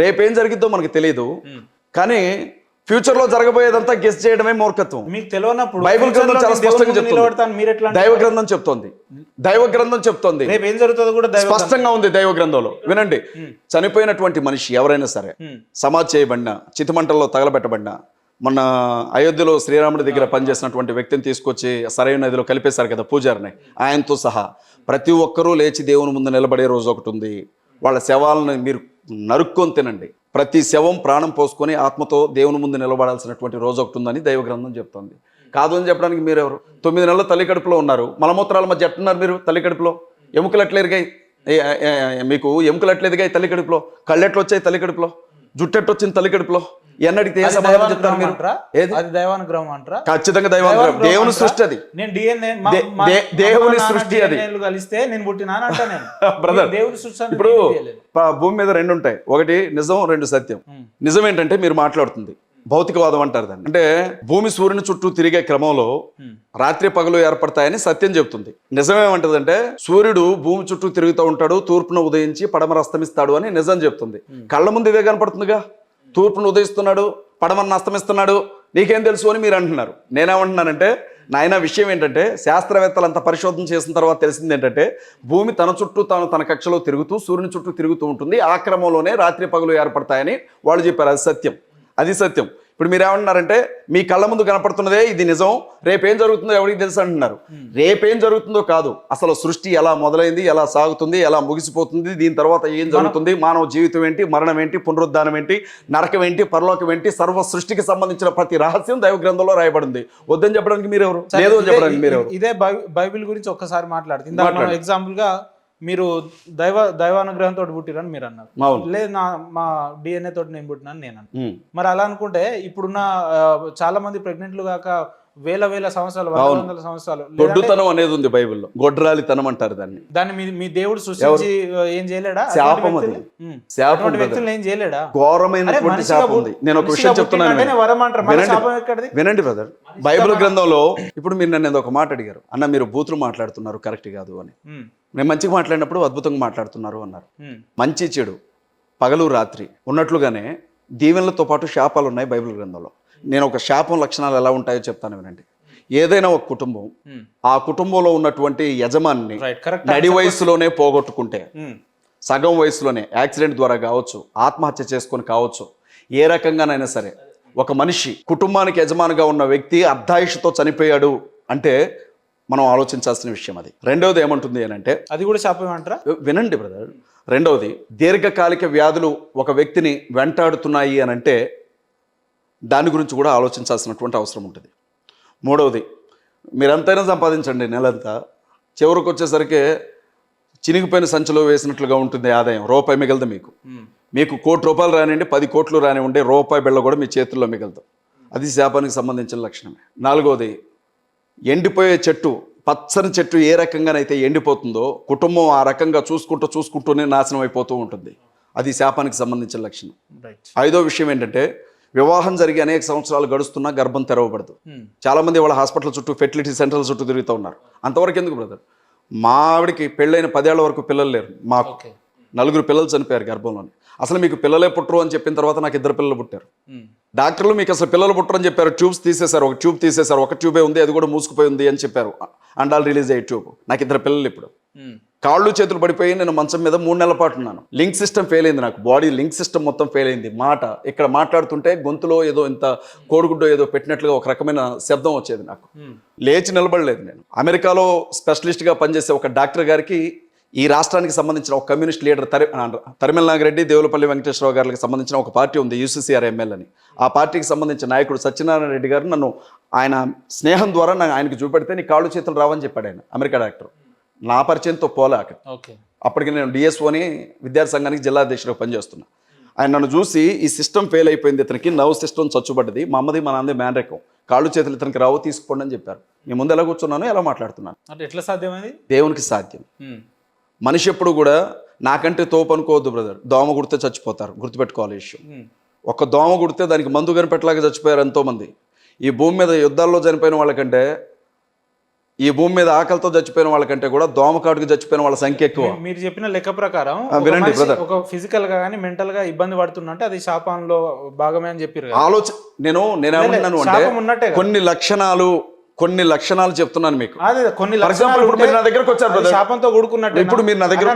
రేపేం జరిగిద్దో మనకు తెలియదు, కానీ ఫ్యూచర్ లో జరగబోయేదంతా గెస్ చేయడమే మూర్ఖత్వం. మీకు తెలియనప్పుడు బైబిల్ గ్రంథం చాలా స్పష్టంగా చెప్తుంది. మీరు ఎట్లా దైవ గ్రంథం చెప్తోంది, దైవ గ్రంథం చెప్తోంది, రేపు ఏం జరుగుతుందో కూడా స్పష్టంగా ఉంది దైవ గ్రంథంలో. వినండి, చనిపోయినటువంటి మనిషి ఎవరైనా సరే, సమాధి చేయబడిన, చితిమంటల్లో తగలబెట్టబడిన, మొన్న అయోధ్యలో శ్రీరాముడి దగ్గర పనిచేసినటువంటి వ్యక్తిని తీసుకొచ్చి సరైన నదిలో కలిపేశారు కదా పూజారిని, ఆయనతో సహా ప్రతి ఒక్కరూ లేచి దేవుని ముందు నిలబడే రోజు ఒకటి ఉంది. వాళ్ళ శవాలను మీరు నరుక్కొని తినండి. ప్రతి శవం ప్రాణం పోసుకొని ఆత్మతో దేవుని ముందు నిలబడాల్సినటువంటి రోజు ఒకటి ఉందని దైవ గ్రంథం చెప్తుంది. కాదు అని చెప్పడానికి మీరెవరు? 9 నెలలు తల్లి కడుపులో ఉన్నారు, మలమూత్రాల మధ్య ఎట్టున్నారు మీరు? తల్లి కడుపులో ఎముకలు ఎట్లా ఎరిగాయి? మీకు ఎముకలు ఎట్లా ఎదిగాయి తల్లి కడుపులో? కళ్ళెట్లు వచ్చాయి తల్లి కడుపులో? జుట్టెట్టు వచ్చింది తల్లి కడుపులో? ఎన్నడికి ఏ సమాధానం చెప్తారు మీరు? అది దైవానుగ్రహం అంటారా? ఖచ్చితంగా దైవానుగ్రహం, దేవుని సృష్టి అది. నేను DNA దేవుని సృష్టి అది. కలిస్తే నేను పుట్టినా అంటా నేను. బ్రదర్, దేవుని సృష్టి ఇప్పుడు భూమి మీద 2 ఉంటాయి, ఒకటి నిజం, 2 సత్యం. నిజం ఏంటంటే మీరు మాట్లాడుతుంది భౌతికవాదం అంటారు దాన్ని. అంటే భూమి సూర్యుని చుట్టూ తిరిగే క్రమంలో రాత్రి పగలు ఏర్పడతాయని సత్యం చెబుతుంది. నిజమేమంటదంటే సూర్యుడు భూమి చుట్టూ తిరుగుతూ ఉంటాడు, తూర్పున ఉదయించి పడమర అస్తమిస్తాడు అని నిజం చెప్తుంది. కళ్ళ ముందు ఇదే కనపడుతుందిగా, తూర్పును ఉదయిస్తున్నాడు, పడమరను అస్తమిస్తున్నాడు, నీకేం తెలుసు అని మీరు అంటున్నారు. నేనేమంటున్నానంటే నాయన విషయం ఏంటంటే శాస్త్రవేత్తలు అంత పరిశోధన చేసిన తర్వాత తెలిసింది ఏంటంటే భూమి తన చుట్టూ తాను తన కక్షలో తిరుగుతూ సూర్యుని చుట్టూ తిరుగుతూ ఉంటుంది, ఆ క్రమంలోనే రాత్రి పగలు ఏర్పడతాయని వాళ్ళు చెప్పారు. అది సత్యం, అది సత్యం. ఇప్పుడు మీరు ఏమంటున్నారంటే మీ కళ్ళ ముందు కనపడుతున్నదే ఇది నిజం, రేపేం జరుగుతుందో ఎవరికి తెలుసు అంటున్నారు. రేపేం జరుగుతుందో కాదు, అసలు సృష్టి ఎలా మొదలైంది, ఎలా సాగుతుంది, ఎలా ముగిసిపోతుంది, దీని తర్వాత ఏం జరుగుతుంది, మానవ జీవితం ఏంటి, మరణం ఏంటి, పునరుద్ధానం ఏంటి, నరకం ఏంటి, పరలోకం ఏంటి, సర్వ సృష్టికి సంబంధించిన ప్రతి రహస్యం దైవ గ్రంథంలో రాయబడింది. వద్దని చెప్పడానికి మీరెవరు? లేదో చెప్పడానికి మీరెవరు? ఇదే బైబిల్ గురించి ఒక్కసారి మాట్లాడుతుంది. ఎగ్జాంపుల్ గా మీరు దైవానుగ్రహంతో పుట్టిరని మీరు అన్నారు, లేదు మా DNA తోటి నేను పుట్టినాను నేను అన్నా. మరి అలా అనుకుంటే ఇప్పుడున్న చాలా మంది ప్రెగ్నెంట్లు కాక వేల సంవత్సరాలు, వందల సంవత్సరాలు గొడ్డుతనం అనేది ఉంది బైబిల్లో, గొడ్రాలితనం అంటారు దాన్ని. దాన్ని మీ దేవుడు సృష్టించి ఏం చేయలేడా? శాపం అది, శాపం వ్యక్తులు ఏం చేయలేడా? ఘోరమైనటువంటి శాపం ఉంది. నేను ఒక విషయం చెప్తున్నాను, వినండి బ్రదర్. బైబిల్ గ్రంథంలో ఇప్పుడు మీరు నన్ను ఒక మాట అడిగారు, అన్న మీరు బూతులు మాట్లాడుతున్నారు కరెక్ట్ కాదు అని. నేను మంచిగా మాట్లాడినప్పుడు అద్భుతంగా మాట్లాడుతున్నారు అన్నారు. మంచి చెడు, పగలు రాత్రి ఉన్నట్లుగానే దీవెనలతో పాటు శాపాలు ఉన్నాయి బైబిల్ గ్రంథంలో. నేను ఒక శాపం లక్షణాలు ఎలా ఉంటాయో చెప్తాను వినండి. ఏదైనా ఒక కుటుంబం ఆ కుటుంబంలో ఉన్నటువంటి యజమాని నడి వయసులోనే పోగొట్టుకుంటే, సగం వయసులోనే యాక్సిడెంట్ ద్వారా కావచ్చు, ఆత్మహత్య చేసుకొని కావచ్చు, ఏ రకంగానైనా సరే ఒక మనిషి కుటుంబానికి యజమానిగా ఉన్న వ్యక్తి అర్ధాయుషుతో చనిపోయాడు అంటే మనం ఆలోచించాల్సిన విషయం అది. రెండవది ఏమంటుంది అని అంటే, అది కూడా శాపం అంటారా? వినండి బ్రదర్. రెండవది, దీర్ఘకాలిక వ్యాధులు ఒక వ్యక్తిని వెంటాడుతున్నాయి అని అంటే దాని గురించి కూడా ఆలోచించాల్సినటువంటి అవసరం ఉంటుంది. మూడవది, మీరంతైనా సంపాదించండి నెలంతా, చివరికి వచ్చేసరికి చినిగిపోయిన సంచిలో వేసినట్లుగా ఉంటుంది ఆదాయం, రూపాయి మిగలదు మీకు. మీకు ₹1,00,00,000 రానివ్వండి, 10 కోట్లు రానివ్వండి, రూపాయి బిళ్ళ కూడా మీ చేతుల్లో మిగలదు. అది శాపానికి సంబంధించిన లక్షణమే. నాలుగవది, ఎండిపోయే చెట్టు, పచ్చని చెట్టు ఏ రకంగానైతే ఎండిపోతుందో కుటుంబం ఆ రకంగా చూసుకుంటూనే నాశనం అయిపోతూ ఉంటుంది. అది శాపానికి సంబంధించిన లక్షణం. ఐదో విషయం ఏంటంటే, వివాహం జరిగి అనేక సంవత్సరాలు గడుస్తున్నా గర్భం తెరవబడదు. చాలా మంది వాళ్ళ హాస్పిటల్ చుట్టూ, ఫెర్టిలిటీ సెంటర్ల చుట్టూ తిరుగుతూ ఉన్నారు. అంతవరకు ఎందుకు బ్రదర్? మా ఆవిడికి పెళ్ళైన 10 ఏళ్ల వరకు పిల్లలు లేరు, మాకు 4 పిల్లలు చనిపోయారు గర్భంలోని. అసలు మీకు పిల్లలే పుట్టరు అని చెప్పిన తర్వాత నాకు 2 పిల్లలు పుట్టారు. డాక్టర్లు మీకు అసలు పిల్లలు పుట్టరని చెప్పారు, ట్యూబ్స్ తీసేశారు, ఒక ట్యూబ్ తీసేశారు, ఒక ట్యూబే ఉంది, అది కూడా మూసుకుపోయి ఉంది అని చెప్పారు. అండాలు రిలీజ్ అయ్యే ట్యూబ్. నాకు 2 పిల్లలు ఇప్పుడు. కాళ్ళు చేతులు పడిపోయి నేను మంచం మీద 3 నెలల పాటు ఉన్నాను. లింక్ సిస్టమ్ ఫెయిల్ అయింది, నాకు బాడీ లింక్ సిస్టమ్ మొత్తం ఫెయిల్ అయింది. మాట ఇక్కడ మాట్లాడుతుంటే గొంతులో ఏదో ఇంత కోడిగుడ్డో ఏదో పెట్టినట్లుగా ఒక రకమైన శబ్దం వచ్చేది నాకు. లేచి నిలబడలేదు నేను. అమెరికాలో స్పెషలిస్ట్గా పనిచేసే ఒక డాక్టర్ గారికి ఈ రాష్ట్రానికి సంబంధించిన ఒక కమ్యూనిస్ట్ లీడర్ తరిమల నాగిరెడ్డి, దేవులపల్లి వెంకటేశ్వరరావు గారికి సంబంధించిన ఒక పార్టీ ఉంది, UCCR ML అని. ఆ పార్టీకి సంబంధించిన నాయకుడు సత్యనారాయణ రెడ్డి గారు నన్ను ఆయన స్నేహం ద్వారా ఆయనకు చూపెడితే నీ కాళ్ళు చేతులు రావని చెప్పాడు ఆయన, అమెరికా డాక్టర్. నా పరిచయంతో పోలే అక్కడ. అప్పటికి నేను DSOని విద్యార్థి సంఘానికి జిల్లా అధ్యక్షుడిగా పనిచేస్తున్నా. ఆయన నన్ను చూసి ఈ సిస్టమ్ ఫెయిల్ అయిపోయింది, ఇతనికి నర్వ్ సిస్టమ్ చచ్చుబడ్డది, మా అమ్మది మా నాన్నది మేనరకం, కాళ్ళు చేతులు ఇతనికి రావు, తీసుకోండి అని చెప్పారు. మీ ముందు ఎలా కూర్చున్నాను, ఎలా మాట్లాడుతున్నాను. అంటే ఎట్లా సాధ్యమైంది? దేవునికి సాధ్యం. మనిషి ఎప్పుడు కూడా నాకంటే తోపు అనుకోవద్దు బ్రదర్. దోమ కుడితే చచ్చిపోతారు, గుర్తుపెట్టుకోవాలి విషయం. ఒక దోమ కుడితే దానికి మందు కనిపెట్టలాగా చచ్చిపోయారు ఎంతోమంది. ఈ భూమి మీద యుద్ధాల్లో చనిపోయిన వాళ్ళకంటే ఈ భూమి మీద ఆకలితో చచ్చిపోయిన వాళ్ళకంటే కూడా దోమకాటుకు చచ్చిపోయిన వాళ్ళ సంఖ్య ఎక్కువ. మీరు చెప్పిన లెక్క ప్రకారం వినండి బ్రదర్, ఒక ఫిజికల్ గా కానీ మెంటల్ గా ఇబ్బంది పడుతున్నట్టే అది శాపంలో భాగమే అని చెప్పారు. నేనేమన్నాను అంటే కొన్ని లక్షణాలు చెప్తున్నాను మీకు. కొన్ని ఫర్ ఎగ్జాంపుల్ ఇప్పుడు మీరు నా దగ్గరకు వచ్చారు బ్రదర్, శాపంతో కూడుకున్నట్టు. ఇప్పుడు మీరు నా దగ్గర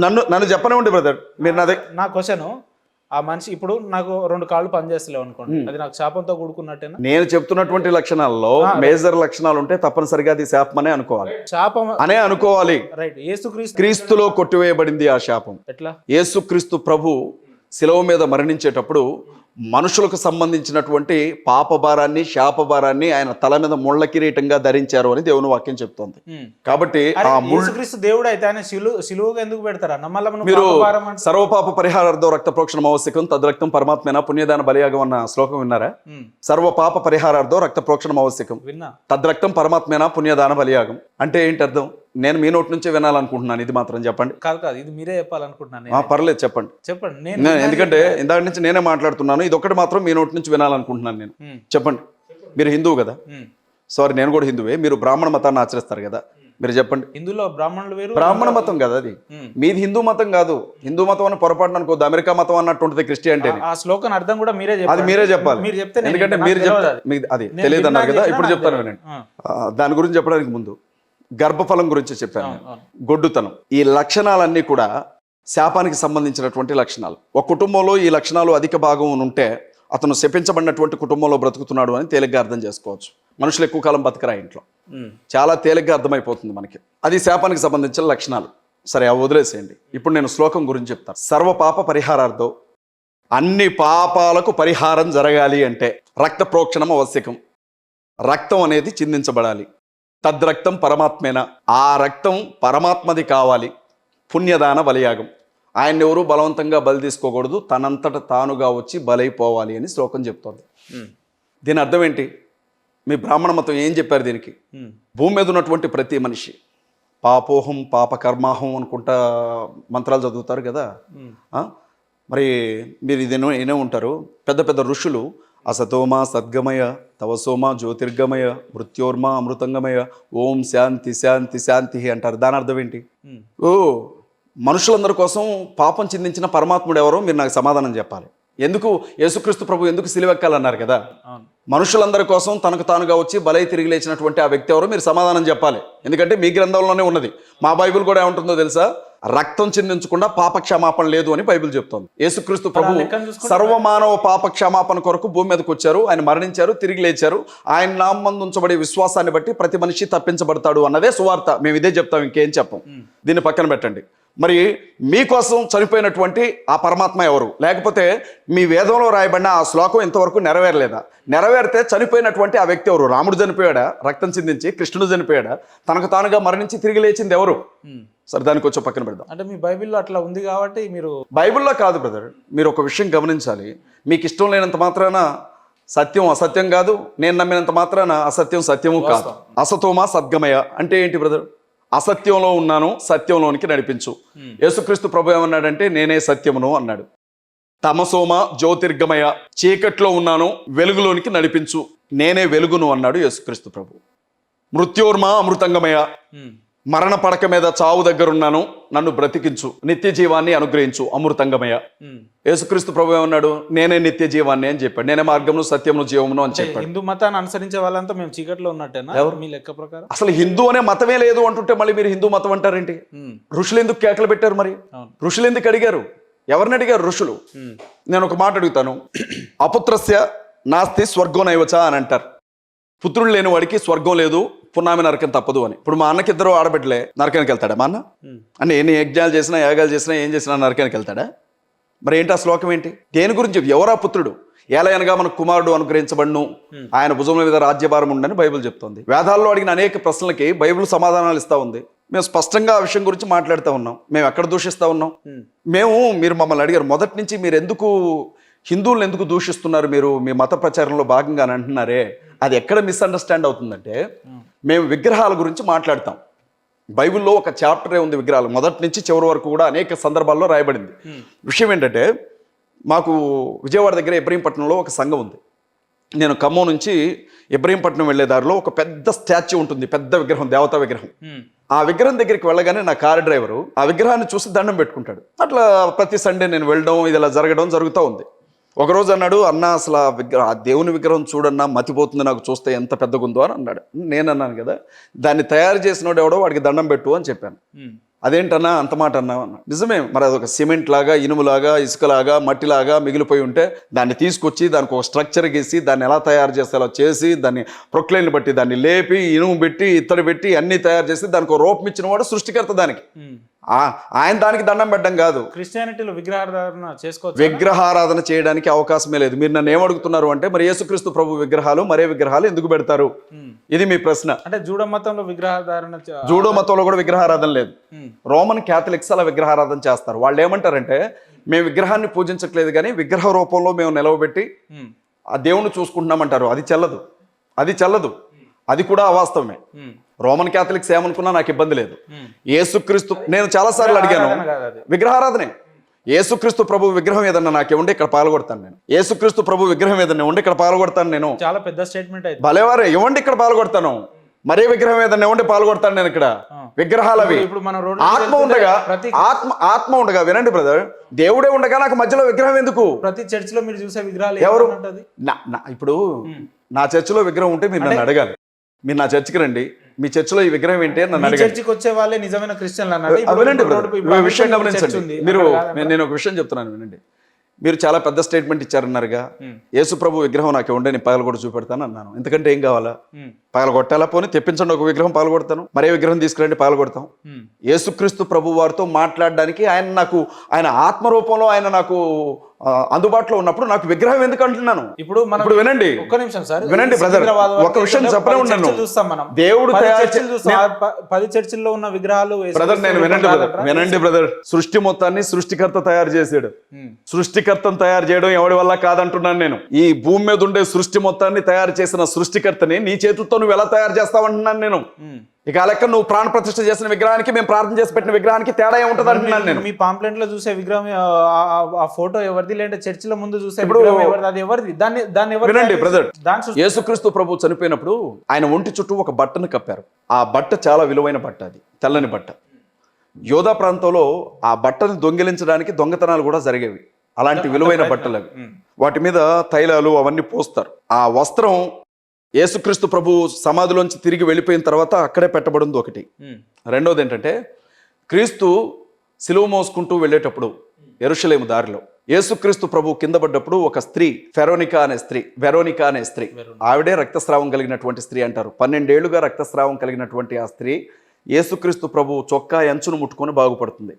నన్ను చెప్పనివ్వండి బ్రదర్. మీరు నా దగ్గర, నా క్వశ్చన్, ఆ మనిషి ఇప్పుడు నాకు 2 కాళ్ళు పనిచేస్తలేవు అనుకోండి, అది నాకు శాపంతో కూడుకున్నట్టేనా? నేను చెప్తున్నటువంటి లక్షణాల్లో మేజర్ లక్షణాలు ఉంటే తప్పనిసరిగా అది శాపం అనే అనుకోవాలి. శాపం అనే అనుకోవాలి. రైట్. క్రీస్తులో కొట్టివేయబడింది ఆ శాపం. ఎట్లా? యేసుక్రీస్తు ప్రభు శిలువ మీద మరణించేటప్పుడు మనుషులకు సంబంధించినటువంటి పాపభారాన్ని శాపభారాన్ని ఆయన తల మీద ముళ్ళ కిరీటంగా ధరించారు అని దేవుని వాక్యం చెప్తోంది. కాబట్టి యేసుక్రీస్తు దేవుడు అయితే ఆయన సిలువగా ఎందుకు పెడతారన్న? మీరు సర్వపాప పరిహారార్థం రక్త ప్రోక్షణ ఆవశ్యకం, తద్రక్తం పరమాత్మేన పుణ్యదాన బలియాగం అన్న శ్లోకం విన్నారా? సర్వపాప పరిహారార్థం రక్త ప్రోక్షణ ఆవశ్యకం, తద్రక్తం పరమాత్మేన పుణ్యదాన బలియాగం అంటే ఏంటి అర్థం? నేను మీ నోటి నుంచే వినాలనుకుంటున్నాను, ఇది మాత్రం చెప్పండి. కాదు, ఇది మీరే చెప్పాలనుకుంటున్నాను. పర్లేదు చెప్పండి. ఎందుకంటే ఇందాక నుంచి నేనే మాట్లాడుతున్నాను, ఇది ఒకటి మాత్రం మీ నోటి నుంచి వినాలనుకుంటున్నాను నేను. చెప్పండి. మీరు హిందువు కదా? సారీ, నేను కూడా హిందువే. మీరు బ్రాహ్మణ మతాన్ని ఆచరిస్తారు కదా, మీరు చెప్పండి. హిందువులో బ్రాహ్మణులు వేరు, బ్రాహ్మణ మతం కదా అది. మీది హిందూ మతం కాదు. హిందూ మతం అని పొరపాటు అనుకోద్దు, అమెరికా మతం అన్నట్టు ఉంటుంది క్రిస్టియానిటీ. ఆ శ్లోకం అర్థం కూడా మీరే చెప్పాలి. అది మీరే చెప్పాలి, ఎందుకంటే మీరు చెప్తారు. అది తెలియదు అన్నారు కదా, ఇప్పుడు చెప్తాను వినండి. దాని గురించి చెప్పడానికి ముందు గర్భఫలం గురించి చెప్పాను, గొడ్డుతనం. ఈ లక్షణాలన్నీ కూడా శాపానికి సంబంధించినటువంటి లక్షణాలు. ఒక కుటుంబంలో ఈ లక్షణాలు అధిక భాగం ఉంటే అతను శపించబడినటువంటి కుటుంబంలో బ్రతుకుతున్నాడు అని తేలిగ్గా అర్థం చేసుకోవచ్చు. మనుషులు ఎక్కువ కాలం బతకరా ఇంట్లో, చాలా తేలిగ్గా అర్థమైపోతుంది మనకి. అది శాపానికి సంబంధించిన లక్షణాలు. సరే, అవి వదిలేసేయండి. ఇప్పుడు నేను శ్లోకం గురించి చెప్తాను. సర్వ పాప పరిహారార్థం, అన్ని పాపాలకు పరిహారం జరగాలి అంటే రక్త ప్రోక్షణం ఆవశ్యకం. రక్తం అనేది చిందించబడాలి. తద్రక్తం పరమాత్మేన, ఆ రక్తం పరమాత్మది కావాలి. పుణ్యదాన బలియాగం, ఆయన ఎవరు బలవంతంగా బలి తీసుకోకూడదు, తనంతట తానుగా వచ్చి బలైపోవాలి అని శ్లోకం చెప్తోంది. దీని అర్థం ఏంటి? మీ బ్రాహ్మణ మతం ఏం చెప్పారు దీనికి? భూమి మీద ఉన్నటువంటి ప్రతి మనిషి పాపోహం పాపకర్మాహం అనుకుంటా మంత్రాలు చదువుతారు కదా. మరి మీరు ఇది వినే ఉంటారు, పెద్ద పెద్ద ఋషులు అసతోమా సద్గమయ, తవసోమా జ్యోతిర్గమయ, మృత్యోర్మా అమృతంగమయ, ఓం శాంతి శాంతి శాంతి అంటారు. దాని అర్థం ఏంటి? మనుషులందరి కోసం పాపం చిందించిన పరమాత్ముడు ఎవరో మీరు నాకు సమాధానం చెప్పాలి. ఎందుకు యేసుక్రీస్తు ప్రభు ఎందుకు సిలువెక్కాలన్నారు కదా? మనుషులందరి కోసం తనకు తానుగా వచ్చి బలై తిరిగి లేచినటువంటి ఆ వ్యక్తి ఎవరో మీరు సమాధానం చెప్పాలి. ఎందుకంటే మీ గ్రంథంలోనే ఉన్నది. మా బైబిల్ కూడా ఏముంటుందో తెలుసా? రక్తం చిందించకుండా పాప క్షమాపణ లేదు అని బైబిల్ చెప్తోంది. యేసుక్రీస్తు ప్రభు సర్వమానవ పాప క్షమాపణ కొరకు భూమి మీదకి వచ్చారు, ఆయన మరణించారు, తిరిగి లేచారు. ఆయన నామందు ఉంచబడే విశ్వాసాన్ని బట్టి ప్రతి మనిషి తప్పించబడతాడు అన్నదే సువార్త. మేము ఇదే చెప్తాం, ఇంకేం చెప్పం. దీన్ని పక్కన పెట్టండి. మరి మీకోసం చనిపోయినటువంటి ఆ పరమాత్మ ఎవరు? లేకపోతే మీ వేదంలో రాయబడిన ఆ శ్లోకం ఇంతవరకు నెరవేరలేదా? నెరవేరితే చనిపోయినటువంటి ఆ వ్యక్తి ఎవరు? రాముడు చనిపోయాడా రక్తం చిందించి? కృష్ణుడు చనిపోయాడా తనకు తానుగా మరణించి తిరిగి లేచింది ఎవరు? సరే, దానికి వచ్చి పక్కన పెడదాం. అంటే మీ బైబిల్లో అట్లా ఉంది కాబట్టి మీరు బైబిల్లో కాదు బ్రదర్, మీరు ఒక విషయం గమనించాలి. మీకు ఇష్టం లేనంత మాత్రాన సత్యం అసత్యం కాదు, నేను నమ్మినంత మాత్రాన అసత్యం సత్యము కాదు. అసతోమా సద్గమయ అంటే ఏంటి బ్రదర్? అసత్యంలో ఉన్నాను, సత్యంలోనికి నడిపించు. యేసుక్రీస్తు ప్రభు ఏమన్నాడంటే నేనే సత్యమును అన్నాడు. తమసోమ జ్యోతిర్గమయ, చీకట్లో ఉన్నాను, వెలుగులోనికి నడిపించు, నేనే వెలుగును అన్నాడు యేసుక్రీస్తు ప్రభు. మృత్యోర్మా అమృతంగమయ, మరణ పడక మీద చావు దగ్గరున్నాను, నన్ను బ్రతికించు, నిత్య జీవాన్ని అనుగ్రహించు, అమృతంగమయ. యేసుక్రీస్తు ప్రభు ఏమన్నాడు? నేనే నిత్య జీవాన్ని అని చెప్పాడు. నేనే మార్గమును సత్యమును జీవమును అని చెప్పాడు. హిందూ మతాన్ని అనుసరించే వాళ్ళంతా మేము చీకట్లో ఉన్నట్టేనా? ఎవరు మీ లెక్క ప్రకారం? అసలు హిందూ అనే మతమే లేదు అంటుంటే మళ్ళీ మీరు హిందూ మతం అంటారేంటి? ఋషులు ఎందుకు కేకలు పెట్టారు? మరి ఋషులు ఎందుకు అడిగారు? ఎవరిని అడిగారు ఋషులు? నేను ఒక మాట అడుగుతాను. అపుత్రస్య నాస్తి స్వర్గో నైవచ అని అంటారు. పుత్రుడు లేని వాడికి స్వర్గం లేదు, పున్నామి నరకం తప్పదు అని. ఇప్పుడు మా అన్నకి 2 ఆడబిడ్డలే, నరకానికి వెళ్తాడా మా అన్న? అంటే ఎన్ని యజ్ఞాలు చేసినా యాగాలు చేసినా ఏం చేసినా నరకానికి వెళ్తాడా? మరి ఏంటి ఆ శ్లోకం ఏంటి? దేని గురించి? ఎవరా పుత్రుడు? ఏలయనగా మనకు కుమారుడు అనుగ్రహించబడును, ఆయన భుజముల మీద రాజ్యభారం ఉండని బైబిల్ చెప్తోంది. వేదాల్లో అడిగిన అనేక ప్రశ్నలకి బైబిల్ సమాధానాలు ఇస్తా ఉంది. మేము స్పష్టంగా ఆ విషయం గురించి మాట్లాడుతూ ఉన్నాం. మేము ఎక్కడ దూషిస్తూ ఉన్నాం? మీరు మమ్మల్ని అడిగారు మొదటి నుంచి, మీరు ఎందుకు హిందువులను ఎందుకు దూషిస్తున్నారు మీరు మీ మత ప్రచారంలో భాగంగా అని అంటున్నారే, అది ఎక్కడ మిస్అండర్స్టాండ్ అవుతుందంటే, మేము విగ్రహాల గురించి మాట్లాడతాం. బైబిల్లో ఒక చాప్టరే ఉంది విగ్రహాలు, మొదటి నుంచి చివరి వరకు కూడా అనేక సందర్భాల్లో రాయబడింది. విషయం ఏంటంటే, మాకు విజయవాడ దగ్గర ఇబ్రహీంపట్నంలో ఒక సంఘం ఉంది. నేను ఖమ్మం నుంచి ఇబ్రహీంపట్నం వెళ్ళే దారిలో ఒక పెద్ద స్టాచ్యూ ఉంటుంది, పెద్ద విగ్రహం, దేవతా విగ్రహం. ఆ విగ్రహం దగ్గరికి వెళ్ళగానే నా కారు డ్రైవరు ఆ విగ్రహాన్ని చూసి దండం పెట్టుకుంటాడు. అట్లా ప్రతి సండే నేను వెళ్ళడం, ఇది ఇలా జరుగుతూ ఉంది. ఒకరోజు అన్నాడు, అన్న అసలు ఆ దేవుని విగ్రహం చూడన్నా మతిపోతుంది నాకు చూస్తే ఎంత పెద్దగా ఉందో అని అన్నాడు. నేను అన్నాను కదా, దాన్ని తయారు చేసినోడు ఎవడో వాడికి దండం పెట్టు అని చెప్పాను. అదేంటన్నా అంత మాట అన్నావు అన్న. నిజమే, మరి అదొక సిమెంట్ లాగా, ఇనుములాగా, ఇసుకలాగా, మట్టిలాగా మిగిలిపోయి ఉంటే దాన్ని తీసుకొచ్చి దానికి ఒక స్ట్రక్చర్ గీసి దాన్ని ఎలా తయారు చేస్తారో చేసి దాన్ని ప్రొక్లైన్లు బట్టి దాన్ని లేపి ఇనుము పెట్టి ఇత్తడి పెట్టి అన్నీ తయారు చేసి దానికి ఒక రూపం ఇచ్చిన వాడు సృష్టికర్త. దానికి ఆయన దానికి దండం పెట్టడం కాదు. క్రిస్టియానిటీలో విగ్రహారాధన చేసుకోవచ్చు, విగ్రహారాధన చేయడానికి అవకాశమే లేదు. మీరు నన్ను ఏమడుగుతున్నారు అంటే, మరి యేసుక్రీస్తు ప్రభు విగ్రహాలు మరే విగ్రహాలు ఎందుకు పెడతారు, ఇది మీ ప్రశ్న. అంటే జూడో మతంలో విగ్రహారాధన, జూడో మతంలో కూడా విగ్రహారాధన లేదు. రోమన్ క్యాథలిక్స్ అలా విగ్రహారాధన చేస్తారు. వాళ్ళు ఏమంటారంటే, మేము విగ్రహాన్ని పూజించట్లేదు కానీ విగ్రహ రూపంలో మేము నిలవబెట్టి ఆ దేవుణ్ణి చూసుకుంటున్నామంటారు. అది చెల్లదు, అది కూడా అవాస్తవమే. రోమన్ క్యాథలిక్స్ ఏమనుకున్నా నాకు ఇబ్బంది లేదు. యేసుక్రీస్తు, నేను చాలాసార్లు అడిగాను, విగ్రహారాధనే. యేసుక్రీస్తు ప్రభు విగ్రహం ఏదన్నా నాకేముండే ఇక్కడ పాల్గొడతాను నేను. యేసుక్రీస్తు ప్రభు విగ్రహం ఏదన్నా ఉండి ఇక్కడ పాల్గొడతాను నేను. చాలా పెద్ద స్టేట్మెంట్ అయితే. భలేవారే, ఇవ్వండి ఇక్కడ పాల్గొడతాను. మరే విగ్రహం ఏదన్నా ఇవ్వండి పాల్గొడతాను నేను ఇక్కడ. విగ్రహాలు అవి ఆత్మ ఉండగా వినండి బ్రదర్, దేవుడే ఉండగా నాకు మధ్యలో విగ్రహం ఎందుకు? ప్రతి చర్చ్ లో మీరు చూసే విగ్రహాలు ఎవరు? ఇప్పుడు నా చర్చిలో విగ్రహం ఉంటే మీరు నన్ను అడగాలి. మీరు నా చర్చికి రండి, మీ చర్చిలో ఈ విగ్రహం ఏంటి అని నన్ను అడగాలి. చర్చికి వచ్చే వాళ్ళే నిజమైన క్రిస్టియన్లు వినండి విషయం గమనించండి. నేను ఒక విషయం చెప్తున్నాను వినండి. మీరు చాలా పెద్ద స్టేట్మెంట్ ఇచ్చారన్నారుగా, యేసు ప్రభు విగ్రహం నాకు ఉండే నేను పగల కూడా చూపెడతాను అన్నాను. ఎందుకంటే ఏం కావాలా? పగల కొట్టాలా? పోనీ తెప్పించండి ఒక విగ్రహం, పాల్గొడతాను. మరే విగ్రహం తీసుకురండి, పాల్గొడతాం. యేసుక్రీస్తు ప్రభు వారితో మాట్లాడడానికి ఆయన ఆత్మరూపంలో ఆయన నాకు అందుబాటులో ఉన్నప్పుడు నాకు విగ్రహం ఎందుకు అంటున్నాను? ఇప్పుడు వినండి, ఒక్క నిమిషం సార్, వినండి బ్రదర్, ఒక విషయం చెప్పనే ఉన్నాను. దేవుడు 10 చర్చిల్లో ఉన్న విగ్రహాలు బ్రదర్, నేను వినండి బ్రదర్, సృష్టి మొత్తాన్ని సృష్టికర్త తయారు చేసాడు. సృష్టికర్తను తయారు చేయడం ఎవడి వల్ల కాదంటున్నాను నేను. ఈ భూమి మీద ఉండే సృష్టి మొత్తాన్ని తయారు చేసిన సృష్టికర్తని నీ చేతులతో నువ్వు ఎలా తయారు చేస్తావంటున్నాను నేను. ఇక లెక్క నువ్వు ప్రాణ ప్రతిష్ఠ చేసిన విగ్రహానికి, మేము ప్రార్థన చేసి పెట్టిన విగ్రహానికి తేడా ఏముంటుంది అంటున్నాను నేను. మీ పాంప్లెంట్ లో చూసే విగ్రహం, ఆ ఫోటో ఎవరిది, లేదంటే చర్చిల ముందు చూసే విగ్రహం ఎవరిది, అది ఎవరిది? దాన్ని వినండి బ్రదర్, యేసుక్రీస్తు ప్రభు చనిపోయినప్పుడు ఆయన ఒంటి చుట్టూ ఒక బట్టను కప్పారు. ఆ బట్ట చాలా విలువైన బట్ట, అది తెల్లని బట్ట. యోధా ప్రాంతంలో ఆ బట్టను దొంగిలించడానికి దొంగతనాలు కూడా జరిగేవి. అలాంటి విలువైన బట్టలు అవి. వాటి మీద తైలాలు అవన్నీ పోస్తారు. ఆ వస్త్రం యేసుక్రీస్తు ప్రభు సమాధిలోంచి తిరిగి వెళ్ళిపోయిన తర్వాత అక్కడే పెట్టబడింది ఒకటి. రెండోది ఏంటంటే, క్రీస్తు సిలువ మోసుకుంటూ వెళ్ళేటప్పుడు యెరూషలేము దారిలో యేసుక్రీస్తు ప్రభు కింద పడ్డప్పుడు ఒక స్త్రీ, వెరోనికా అనే స్త్రీ, ఆవిడే రక్తస్రావం కలిగినటువంటి స్త్రీ అంటారు. 12 ఏళ్లుగా రక్తస్రావం కలిగినటువంటి ఆ స్త్రీ యేసుక్రీస్తు ప్రభు చొక్కా అంచును ముట్టుకొని బాగుపడుతుంది.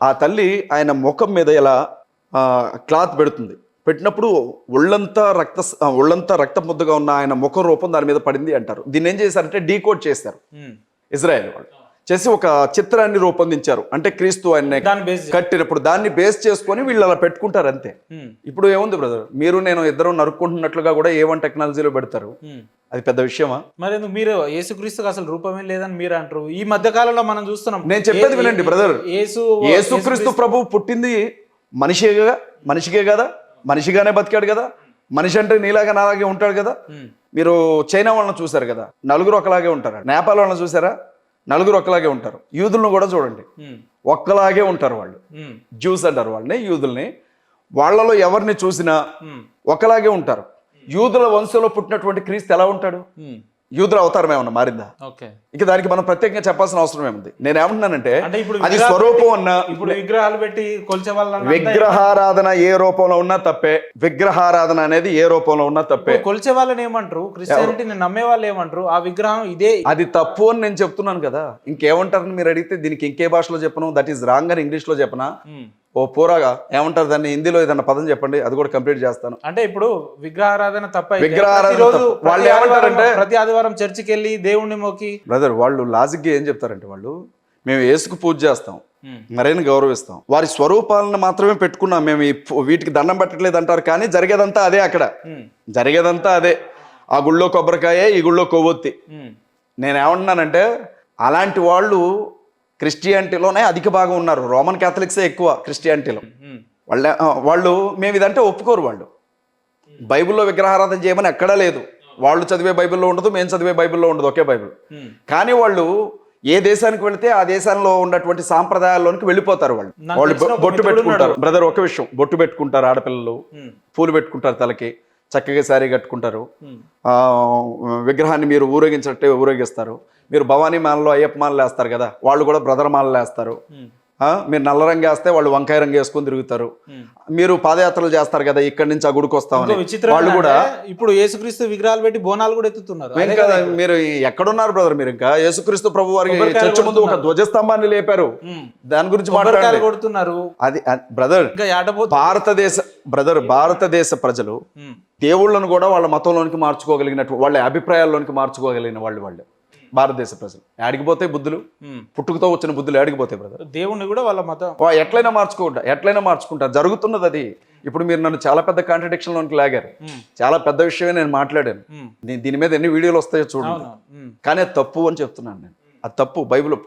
ఆ తల్లి ఆయన ముఖం మీద ఇలా క్లాత్ పెడుతుంది. పెట్టినప్పుడు ఒళ్ళంతా రక్త ముద్దగా ఉన్న ఆయన ముఖ రూపం దాని మీద పడింది అంటారు. దీన్ని ఏం చేశారంటే డీకోడ్ చేశారు ఇజ్రాయెల్ వాళ్ళు. చేసి ఒక చిత్రాన్ని రూపొందించారు. అంటే క్రీస్తు ఆయన కట్టినప్పుడు దాన్ని బేస్ చేసుకొని వీళ్ళు అలా పెట్టుకుంటారు అంతే. ఇప్పుడు ఏముంది బ్రదర్, మీరు నేను ఇద్దరు నరుక్కుంటున్నట్లుగా కూడా A1 టెక్నాలజీలో పెడతారు. అది పెద్ద విషయమా? మరి మీరు యేసుక్రీస్తుకు అసలు రూపమే లేదని మీరు అంటారు. ఈ మధ్య కాలంలో మనం చూస్తున్నాం. నేను చెప్పేది వినండి బ్రదర్, యేసుక్రీస్తు ప్రభు పుట్టింది మనిషికే కదా, మనిషిగానే బతికాడు కదా. మనిషి అంటే నీలాగా నాలాగే ఉంటాడు కదా. మీరు చైనా వాళ్ళని చూసారు కదా, నలుగురు ఒకలాగే ఉంటారు. నేపాల్ వాళ్ళని చూసారా, నలుగురు ఒక్కలాగే ఉంటారు. యూదులను కూడా చూడండి, ఒక్కలాగే ఉంటారు వాళ్ళు. జ్యూస్ అంటారు వాళ్ళని, యూదుల్ని. వాళ్ళలో ఎవరిని చూసినా ఒకలాగే ఉంటారు. యూదుల వంశంలో పుట్టినటువంటి క్రీస్తు ఎలా ఉంటాడు? యూదుల అవతారం ఏమన్నా మారిందా? ఇక దానికి మనం ప్రత్యేకంగా చెప్పాల్సిన అవసరం ఏముంది? నేను ఏమంటున్నానంటే, అది స్వరూపం అన్నా, ఇప్పుడు విగ్రహాలు పెట్టి కొలిచే వాళ్ళ విగ్రహారాధన ఏ రూపంలో ఉన్నా తప్పే. విగ్రహారాధన అనేది ఏ రూపంలో ఉన్నా తప్పే. కొలిచే వాళ్ళని ఏమంటారు? క్రిస్టియానిటీని నమ్మే వాళ్ళు ఏమంటారు? ఆ విగ్రహం ఇదే, అది తప్పు అని నేను చెప్తున్నాను కదా. ఇంకేమంటారని మీరు అడిగితే దీనికి ఇంకే భాషలో చెప్పను, దట్ ఈస్ రాంగ్ అని ఇంగ్లీష్ లో చెప్పనా? ఓ పోరాగా ఏమంటారు దాన్ని, హిందీలో ఏదన్నా పదం చెప్పండి, అది కూడా కంప్లీట్ చేస్తాను. అంటే ఇప్పుడు విగ్రహారాధన తప్ప, వాళ్ళు ఏమంటారంటే ప్రతి ఆదివారం చర్చికి వెళ్ళి దేవుణ్ణి మొక్కి, బ్రదర్ వాళ్ళు లాజిక్ గా ఏం చెప్తారంటే, వాళ్ళు మేము యేసుకు పూజ చేస్తాం, మరైనా గౌరవిస్తాం, వారి స్వరూపాలను మాత్రమే పెట్టుకున్నాం, మేము వీటికి దండం పెట్టట్లేదు అంటారు. కానీ జరిగేదంతా అదే, అక్కడ జరిగేదంతా అదే. ఆ గుళ్ళో కొబ్బరికాయ, ఈ గుళ్ళో కొవ్వొత్తి. నేనేమంటున్నానంటే, అలాంటి వాళ్ళు క్రిస్టియానిటీలోనే అధిక భాగం ఉన్నారు. రోమన్ క్యాథలిక్సే ఎక్కువ క్రిస్టియానిటీలో. వాళ్ళు మేము ఇదంటే ఒప్పుకోరు. వాళ్ళు బైబిల్లో విగ్రహారాధన చేయమని ఎక్కడా లేదు. వాళ్ళు చదివే బైబిల్లో ఉండదు, మేము చదివే బైబిల్లో ఉండదు, ఒకే బైబిల్. కానీ వాళ్ళు ఏ దేశానికి వెళితే ఆ దేశంలో ఉన్నటువంటి సాంప్రదాయాల్లోనికి వెళ్ళిపోతారు. వాళ్ళు బొట్టు పెట్టుకుంటారు. బ్రదర్, ఒక విషయం, బొట్టు పెట్టుకుంటారు ఆడపిల్లలు, పూలు పెట్టుకుంటారు తలకి, చక్కగా శారీ కట్టుకుంటారు, విగ్రహాన్ని మీరు ఊరేగించినట్టే ఊరేగిస్తారు. మీరు భవానీ మాలలో అయ్యప్ప మాలలు వేస్తారు కదా, వాళ్ళు కూడా బ్రదర్ మాలలు వేస్తారు. మీరు నల్ల రంగు వేస్తే వాళ్ళు వంకాయ రంగు వేసుకొని తిరుగుతారు. మీరు పాదయాత్రలు చేస్తారు కదా, ఇక్కడి నుంచి ఆ గుడికి వస్తామని, వాళ్ళు కూడా ఇప్పుడు యేసుక్రీస్తు విగ్రహాలు పెట్టి బోనాలు కూడా ఎత్తుతున్నారు. ఇంకా మీరు ఎక్కడున్నారు బ్రదర్? మీరు ఇంకా యేసుక్రీస్తు ప్రభు వారికి చర్చ ముందు ఒక ధ్వజస్తంభాన్ని లేపారు, దాని గురించి మాట్లాడుతున్నారు. అది బ్రదర్, భారతదేశ ప్రజలు దేవుళ్ళను కూడా వాళ్ళ మతంలోనికి మార్చుకోగలిగినట్టు, వాళ్ళ అభిప్రాయాల్లోనికి మార్చుకోగలిగిన వాళ్ళు భారతదేశ ప్రజలు. ఆడికిపోతే బుద్ధులు, పుట్టుకతో వచ్చిన బుద్ధులు ఆడికిపోతాయి బ్రదర్. దేవుణ్ణి కూడా వాళ్ళ మతం ఎట్లయినా మార్చుకుంటారు. జరుగుతున్నది అది. ఇప్పుడు మీరు నన్ను చాలా పెద్ద కాంట్రడిక్షన్ లోనికి లాగారు. చాలా పెద్ద విషయమే నేను మాట్లాడాను. దీని మీద ఎన్ని వీడియోలు వస్తాయో చూడండి. కానీ అది తప్పు అని చెప్తున్నాను నేను. అది తప్పు. బైబిల్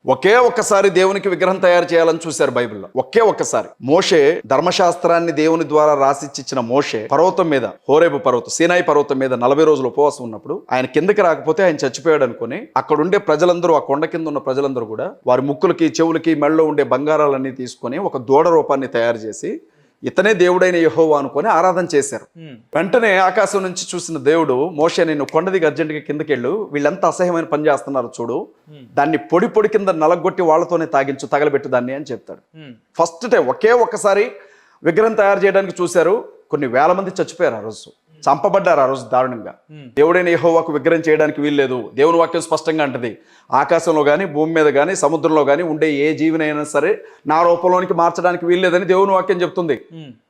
ఒకే ఒక్కసారి దేవునికి విగ్రహం తయారు చేయాలని చూశారు బైబిల్లో. ఒకే ఒక్కసారి మోషే ధర్మశాస్త్రాన్ని దేవుని ద్వారా రాసిచ్చిచ్చిన మోషే పర్వతం మీద, హోరేబు పర్వతం, సీనాయి పర్వతం మీద 40 రోజులు ఉపవాసం ఉన్నప్పుడు ఆయన కిందకి రాకపోతే ఆయన చచ్చిపోయాడు అనుకుని అక్కడ ఉండే ప్రజలందరూ, ఆ కొండ కింద ఉన్న ప్రజలందరూ కూడా వారి ముక్కులకి, చెవులకి, మెడలో ఉండే బంగారాలన్నీ తీసుకొని ఒక దూడ రూపాన్ని తయారు చేసి ఇతనే దేవుడైన యెహోవా అనుకొని ఆరాధన చేశారు. వెంటనే ఆకాశం నుంచి చూసిన దేవుడు, మోషే నిన్ను కొండ దిగి అర్జెంట్గా కిందకెళ్ళు, వీళ్ళంతా అసహ్యమైన పని చేస్తున్నారు చూడు, దాన్ని పొడి పొడి కింద నలగొట్టి వాళ్ళతోనే తాగించు, తగలబెట్టు దాన్ని అని చెప్తాడు. ఫస్ట్ టైం ఒకే ఒక్కసారి విగ్రహం తయారు చేయడానికి చూశారు. కొన్ని వేల మంది చచ్చిపోయారు ఆ రోజు, చంపబడ్డారు ఆ రోజు దారుణంగా. దేవుడైన యెహోవాకు విగ్రహం చేయడానికి వీల్లేదు. దేవుని వాక్యం స్పష్టంగా అంటది, ఆకాశంలో కానీ, భూమి మీద కానీ, సముద్రంలో కానీ ఉండే ఏ జీవినైనా సరే నా రూపంలోనికి మార్చడానికి వీల్లేదని దేవుని వాక్యం చెప్తుంది.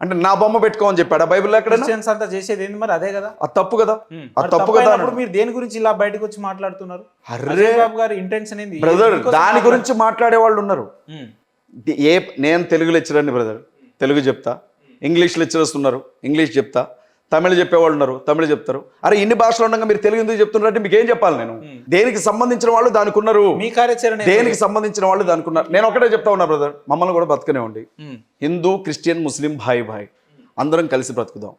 అంటే నా బొమ్మ పెట్టుకోమని చెప్పాడు బైబిల్లో ఎక్కడైనా? అంతా చేసేది ఏంది మరి? అదే కదా, అది తప్పు కదా. అది తప్పు కదా. మీరు దేని గురించి ఇలా బయటకు వచ్చి మాట్లాడుతున్నారు? అరే బాబు గారి ఇంటెన్షన్ ఏంది బ్రదర్? దాని గురించి మాట్లాడే వాళ్ళు ఉన్నారు. నేను తెలుగు లెక్చరర్ని బ్రదర్, తెలుగు చెప్తా. ఇంగ్లీష్ లెక్చరర్స్ ఉన్నారు, ఇంగ్లీష్ చెప్తా. తమిళ చెప్పేవాళ్ళు ఉన్నారు, తమిళ చెప్తారు. అరే ఇన్ని భాషలు ఉండగా మీరు తెలుగు ఎందుకు చెప్తున్నారంటే మీకు ఏం చెప్పాలి నేను? దేనికి సంబంధించిన వాళ్ళు దానికి ఉన్నారు, మీ కార్యాచరణ దేనికి సంబంధించిన వాళ్ళు దానికి ఉన్నారు. నేను ఒకటే చెప్తా ఉన్నా బ్రదర్, మమ్మల్ని కూడా బతకనే ఉండి, హిందూ, క్రిస్టియన్, ముస్లిం భాయ్ అందరం కలిసి బ్రతుకుదాం.